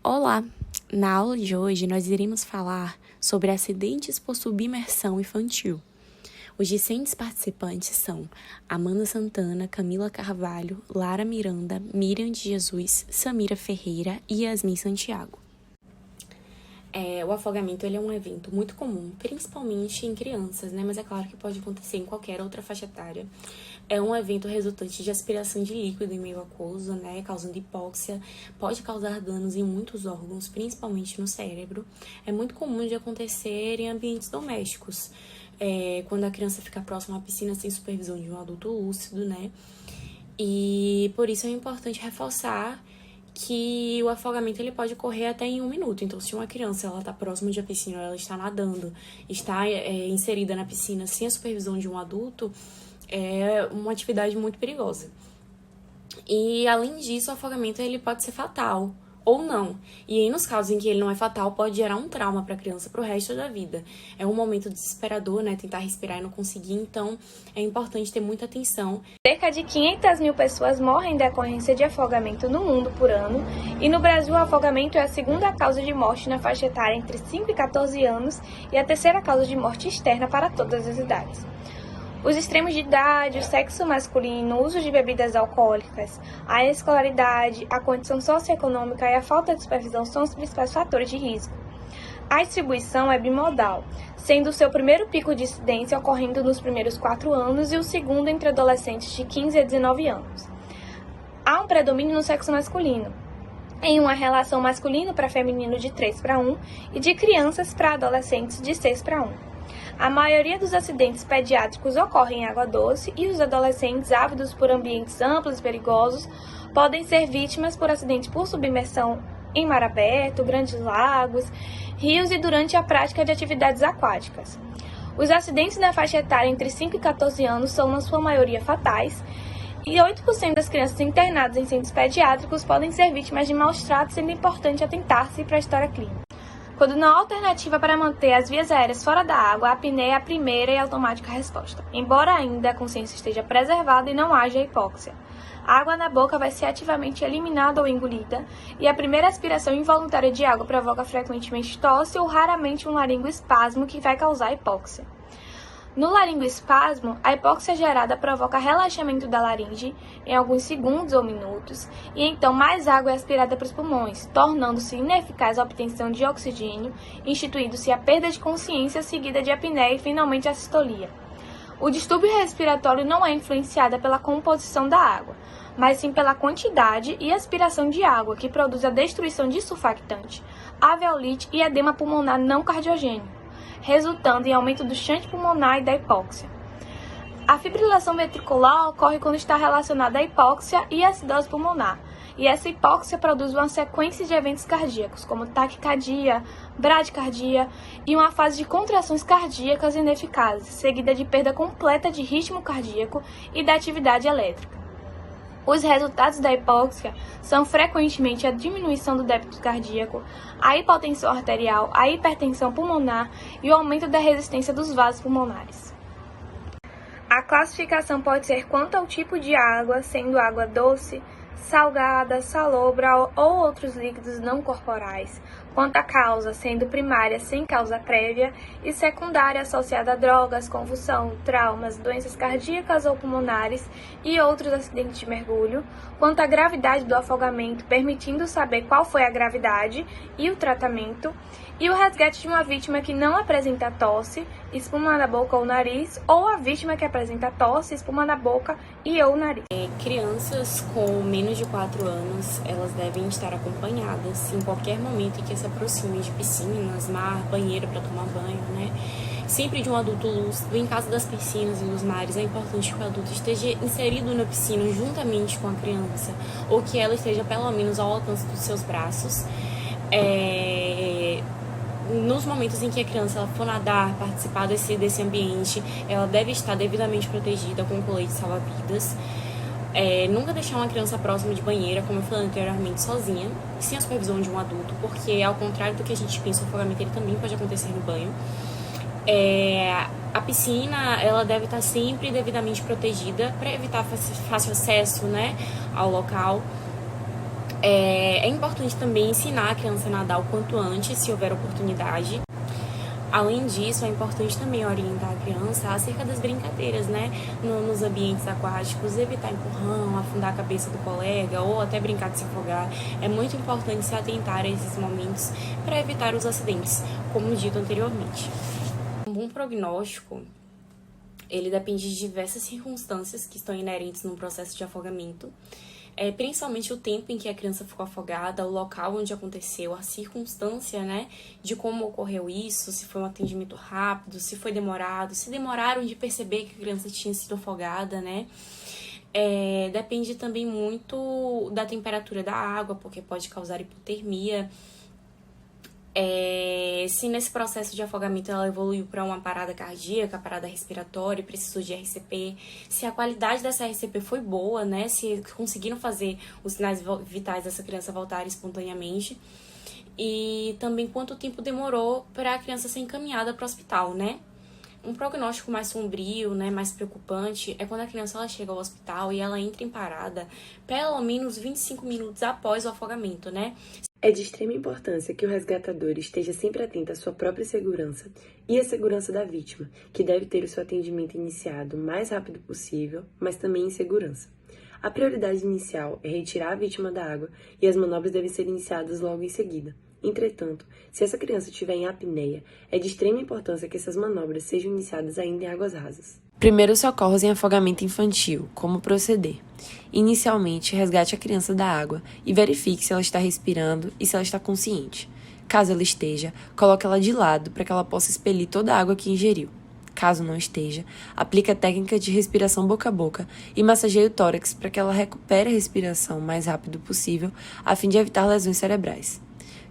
Olá! Na aula de hoje, nós iremos falar sobre acidentes por submersão infantil. Os discentes participantes são Amanda Santana, Camila Carvalho, Lara Miranda, Miriam de Jesus, Samira Ferreira e Yasmin Santiago. O afogamento ele é um evento muito comum, principalmente em crianças, né? Mas é claro que pode acontecer em qualquer outra faixa etária. É um evento resultante de aspiração de líquido em meio aquoso, né? Causando hipóxia, pode causar danos em muitos órgãos, principalmente no cérebro. É muito comum de acontecer em ambientes domésticos, quando a criança fica próxima à piscina sem supervisão de um adulto lúcido, né? E por isso é importante reforçar que o afogamento ele pode ocorrer até em 1 minuto. Então, se uma criança está próxima de uma piscina, ela está nadando, está inserida na piscina sem a supervisão de um adulto, é uma atividade muito perigosa. E, além disso, o afogamento ele pode ser fatal ou não. E aí, nos casos em que ele não é fatal, pode gerar um trauma para a criança pro resto da vida. É um momento desesperador, né? Tentar respirar e não conseguir, então é importante ter muita atenção. Cerca de 500 mil pessoas morrem em decorrência de afogamento no mundo por ano, e no Brasil o afogamento é a segunda causa de morte na faixa etária entre 5 e 14 anos e a terceira causa de morte externa para todas as idades. Os extremos de idade, o sexo masculino, o uso de bebidas alcoólicas, a escolaridade, a condição socioeconômica e a falta de supervisão são os principais fatores de risco. A distribuição é bimodal, sendo o seu primeiro pico de incidência ocorrendo nos primeiros 4 anos e o segundo entre adolescentes de 15 a 19 anos. Há um predomínio no sexo masculino, em uma relação masculino para feminino de 3:1 e de crianças para adolescentes de 6:1. A maioria dos acidentes pediátricos ocorrem em água doce e os adolescentes ávidos por ambientes amplos e perigosos podem ser vítimas por acidentes por submersão em mar aberto, grandes lagos, rios e durante a prática de atividades aquáticas. Os acidentes na faixa etária entre 5 e 14 anos são, na sua maioria, fatais, e 8% das crianças internadas em centros pediátricos podem ser vítimas de maus tratos, sendo importante atentar-se para a história clínica. Quando não há alternativa para manter as vias aéreas fora da água, a apneia é a primeira e automática resposta, embora ainda a consciência esteja preservada e não haja hipóxia. A água na boca vai ser ativamente eliminada ou engolida, e a primeira aspiração involuntária de água provoca frequentemente tosse ou raramente um laringoespasmo que vai causar hipóxia. No laringoespasmo, a hipóxia gerada provoca relaxamento da laringe em alguns segundos ou minutos, e então mais água é aspirada para os pulmões, tornando-se ineficaz a obtenção de oxigênio, instituindo-se a perda de consciência seguida de apneia e finalmente a sistolia. O distúrbio respiratório não é influenciado pela composição da água, mas sim pela quantidade e aspiração de água, que produz a destruição de surfactante, alveolite e edema pulmonar não cardiogênico, resultando em aumento do shunt pulmonar e da hipóxia. A fibrilação ventricular ocorre quando está relacionada à hipóxia e acidose pulmonar, e essa hipóxia produz uma sequência de eventos cardíacos, como taquicardia, bradicardia e uma fase de contrações cardíacas ineficazes, seguida de perda completa de ritmo cardíaco e da atividade elétrica. Os resultados da hipóxia são frequentemente a diminuição do débito cardíaco, a hipotensão arterial, a hipertensão pulmonar e o aumento da resistência dos vasos pulmonares. A classificação pode ser quanto ao tipo de água, sendo água doce, salgada, salobra ou outros líquidos não corporais, quanto à causa, sendo primária sem causa prévia e secundária associada a drogas, convulsão, traumas, doenças cardíacas ou pulmonares e outros acidentes de mergulho, quanto à gravidade do afogamento, permitindo saber qual foi a gravidade e o tratamento, e o resgate de uma vítima que não apresenta tosse, espuma na boca ou nariz, ou a vítima que apresenta tosse, espuma na boca e ou nariz. Crianças com menos de 4 anos, elas devem estar acompanhadas em qualquer momento em que se aproximem de piscinas, mar, banheiro para tomar banho, né? Sempre de um adulto lúcido. Em caso das piscinas e dos mares, é importante que o adulto esteja inserido na piscina juntamente com a criança, ou que ela esteja pelo menos ao alcance dos seus braços. Nos momentos em que a criança ela for nadar, participar desse ambiente, ela deve estar devidamente protegida com colete salva-vidas. Nunca deixar uma criança próxima de banheira, como eu falei anteriormente, sozinha, sem a supervisão de um adulto, porque ao contrário do que a gente pensa, o afogamento ele também pode acontecer no banho. A piscina ela deve estar sempre devidamente protegida para evitar fácil acesso, né, ao local. É importante também ensinar a criança a nadar o quanto antes, se houver oportunidade. Além disso, é importante também orientar a criança acerca das brincadeiras, né? Nos ambientes aquáticos, evitar empurrão, afundar a cabeça do colega ou até brincar de se afogar. É muito importante se atentar a esses momentos para evitar os acidentes, como dito anteriormente. Um bom prognóstico, ele depende de diversas circunstâncias que estão inerentes no processo de afogamento. Principalmente o tempo em que a criança ficou afogada, o local onde aconteceu, a circunstância, né, de como ocorreu isso, se foi um atendimento rápido, se foi demorado, se demoraram de perceber que a criança tinha sido afogada, né. Depende também muito da temperatura da água, porque pode causar hipotermia. Se nesse processo de afogamento ela evoluiu para uma parada cardíaca, parada respiratória, precisou de RCP, se a qualidade dessa RCP foi boa, né? Se conseguiram fazer os sinais vitais dessa criança voltarem espontaneamente. E também quanto tempo demorou para a criança ser encaminhada para o hospital, né? Um prognóstico mais sombrio, né, mais preocupante, é quando a criança ela chega ao hospital e ela entra em parada pelo menos 25 minutos após o afogamento, né? É de extrema importância que o resgatador esteja sempre atento à sua própria segurança e à segurança da vítima, que deve ter o seu atendimento iniciado o mais rápido possível, mas também em segurança. A prioridade inicial é retirar a vítima da água e as manobras devem ser iniciadas logo em seguida. Entretanto, se essa criança estiver em apneia, é de extrema importância que essas manobras sejam iniciadas ainda em águas rasas. Primeiros socorros em afogamento infantil. Como proceder? Inicialmente, resgate a criança da água e verifique se ela está respirando e se ela está consciente. Caso ela esteja, coloque ela de lado para que ela possa expelir toda a água que ingeriu. Caso não esteja, aplique a técnica de respiração boca a boca e massageie o tórax para que ela recupere a respiração o mais rápido possível, a fim de evitar lesões cerebrais.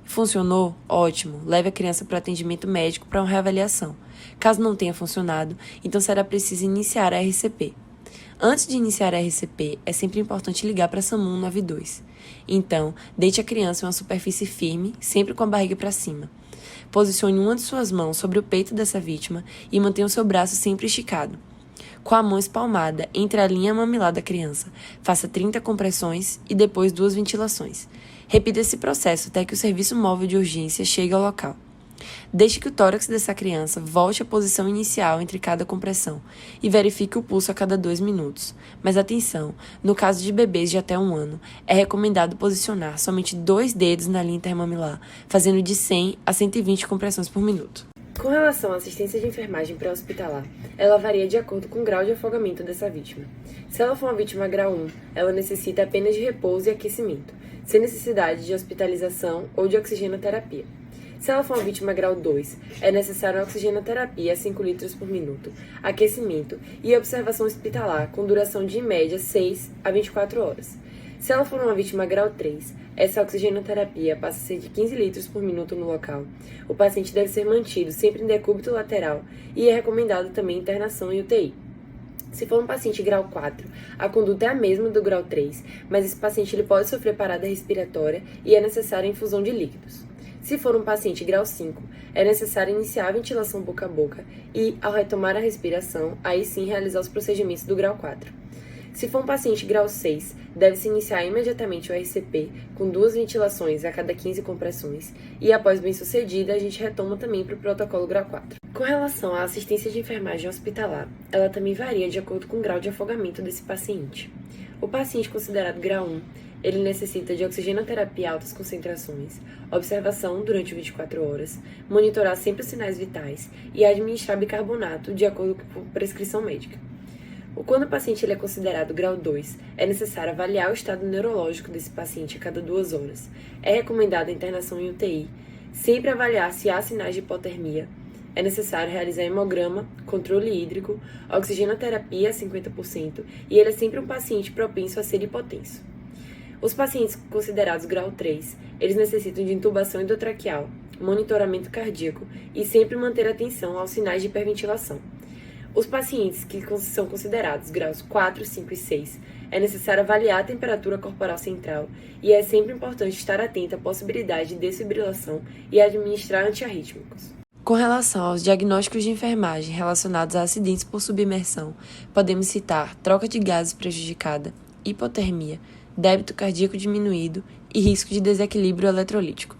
Funcionou? Ótimo! Leve a criança para o atendimento médico para uma reavaliação. Caso não tenha funcionado, então será preciso iniciar a RCP. Antes de iniciar a RCP, é sempre importante ligar para a SAMU 192. Então, deite a criança em uma superfície firme, sempre com a barriga para cima. Posicione uma de suas mãos sobre o peito dessa vítima e mantenha o seu braço sempre esticado. Com a mão espalmada entre a linha mamilar da criança, faça 30 compressões e depois 2 ventilações. Repita esse processo até que o serviço móvel de urgência chegue ao local. Deixe que o tórax dessa criança volte à posição inicial entre cada compressão e verifique o pulso a cada 2 minutos. Mas atenção, no caso de bebês de até 1 ano, é recomendado posicionar somente 2 dedos na linha intermamilar, fazendo de 100 a 120 compressões por minuto. Com relação à assistência de enfermagem pré-hospitalar, ela varia de acordo com o grau de afogamento dessa vítima. Se ela for uma vítima grau 1, ela necessita apenas de repouso e aquecimento, sem necessidade de hospitalização ou de oxigenoterapia. Se ela for uma vítima grau 2, é necessária oxigenoterapia a 5 litros por minuto, aquecimento e observação hospitalar com duração de, em média, 6 a 24 horas. Se ela for uma vítima grau 3, essa oxigenoterapia passa a ser de 15 litros por minuto no local. O paciente deve ser mantido sempre em decúbito lateral e é recomendado também internação em UTI. Se for um paciente grau 4, a conduta é a mesma do grau 3, mas esse paciente ele pode sofrer parada respiratória e é necessária a infusão de líquidos. Se for um paciente grau 5, é necessário iniciar a ventilação boca a boca e, ao retomar a respiração, aí sim realizar os procedimentos do grau 4. Se for um paciente grau 6, deve-se iniciar imediatamente o RCP com 2 ventilações a cada 15 compressões e, após bem-sucedida, a gente retoma também para o protocolo grau 4. Com relação à assistência de enfermagem hospitalar, ela também varia de acordo com o grau de afogamento desse paciente. O paciente considerado grau 1, ele necessita de oxigenoterapia em altas concentrações, observação durante 24 horas, monitorar sempre os sinais vitais e administrar bicarbonato de acordo com prescrição médica. Quando o paciente ele é considerado grau 2, é necessário avaliar o estado neurológico desse paciente a cada 2 horas. É recomendada a internação em UTI, sempre avaliar se há sinais de hipotermia. É necessário realizar hemograma, controle hídrico, oxigenoterapia a 50% e ele é sempre um paciente propenso a ser hipotenso. Os pacientes considerados grau 3, eles necessitam de intubação endotraqueal, monitoramento cardíaco e sempre manter atenção aos sinais de hiperventilação. Os pacientes que são considerados graus 4, 5 e 6, é necessário avaliar a temperatura corporal central e é sempre importante estar atento à possibilidade de desfibrilação e administrar antiarrítmicos. Com relação aos diagnósticos de enfermagem relacionados a acidentes por submersão, podemos citar troca de gases prejudicada, hipotermia, débito cardíaco diminuído e risco de desequilíbrio eletrolítico.